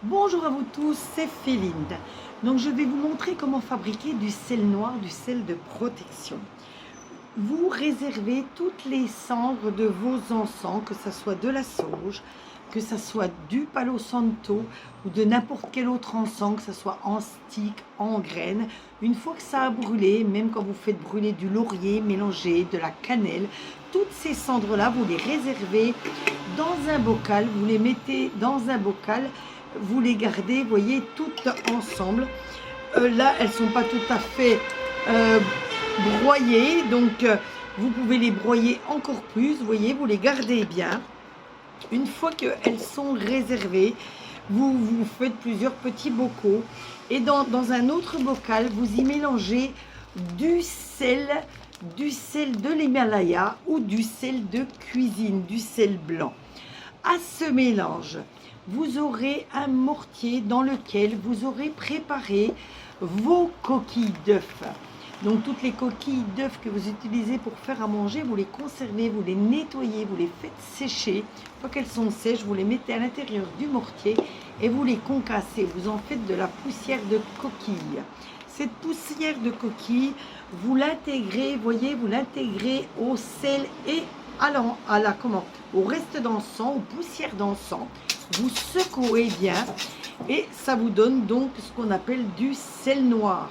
Bonjour à vous tous, c'est Félinde. Donc je vais vous montrer comment fabriquer du sel noir, du sel de protection. Vous réservez toutes les cendres de vos encens, que ce soit de la sauge, que ce soit du palo santo ou de n'importe quel autre encens, que ce soit en stick, en graines. Une fois que ça a brûlé, même quand vous faites brûler du laurier mélangé, de la cannelle, toutes ces cendres-là, vous les réservez dans un bocal, vous les mettez dans un bocal, vous les gardez, vous voyez, toutes ensemble. Là, elles ne sont pas tout à fait broyées, donc vous pouvez les broyer encore plus, vous voyez, vous les gardez bien. Une fois qu'elles sont réservées, vous faites plusieurs petits bocaux et dans un autre bocal, vous y mélangez du sel de l'Himalaya ou du sel de cuisine, du sel blanc. À ce mélange, vous aurez un mortier dans lequel vous aurez préparé vos coquilles d'œufs. Donc toutes les coquilles d'œufs que vous utilisez pour faire à manger, vous les conservez, vous les nettoyez, vous les faites sécher. Une fois qu'elles sont sèches, vous les mettez à l'intérieur du mortier et vous les concassez. Vous en faites de la poussière de coquille. Cette poussière de coquille, vous l'intégrez, voyez, vous l'intégrez au sel et au reste d'encens, aux poussières d'encens. Vous secouez bien et ça vous donne donc ce qu'on appelle du sel noir.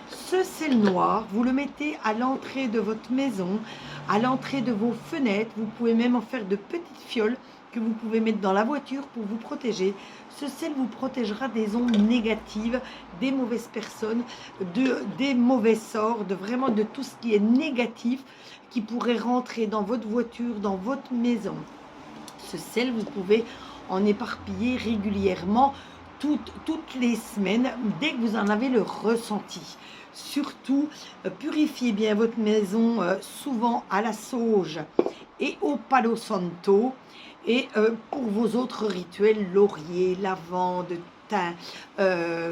Ce sel noir, vous le mettez à l'entrée de votre maison, à l'entrée de vos fenêtres. Vous pouvez même en faire de petites fioles que vous pouvez mettre dans la voiture pour vous protéger. Ce sel vous protégera des ondes négatives, des mauvaises personnes, des mauvais sorts, vraiment de tout ce qui est négatif qui pourrait rentrer dans votre voiture, dans votre maison. Ce sel, vous pouvez en éparpiller régulièrement toutes les semaines dès que vous en avez le ressenti. Surtout, purifiez bien votre maison souvent à la sauge et au palo santo. Et pour vos autres rituels, laurier, lavande, thym,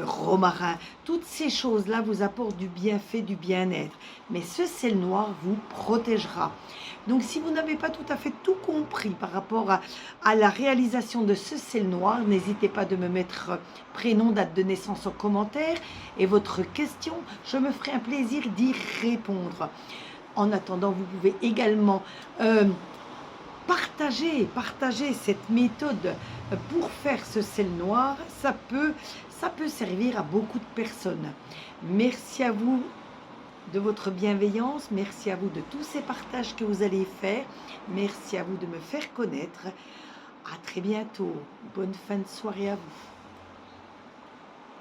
romarin, toutes ces choses-là vous apportent du bienfait, du bien-être. Mais ce sel noir vous protégera. Donc si vous n'avez pas tout à fait tout compris par rapport à la réalisation de ce sel noir, n'hésitez pas de me mettre prénom, date de naissance en commentaire et votre question, je me ferai un plaisir d'y répondre. En attendant, vous pouvez également partager cette méthode pour faire ce sel noir. Ça peut servir à beaucoup de personnes. Merci à vous de votre bienveillance, merci à vous de tous ces partages que vous allez faire, merci à vous de me faire connaître. À très bientôt, bonne fin de soirée à vous.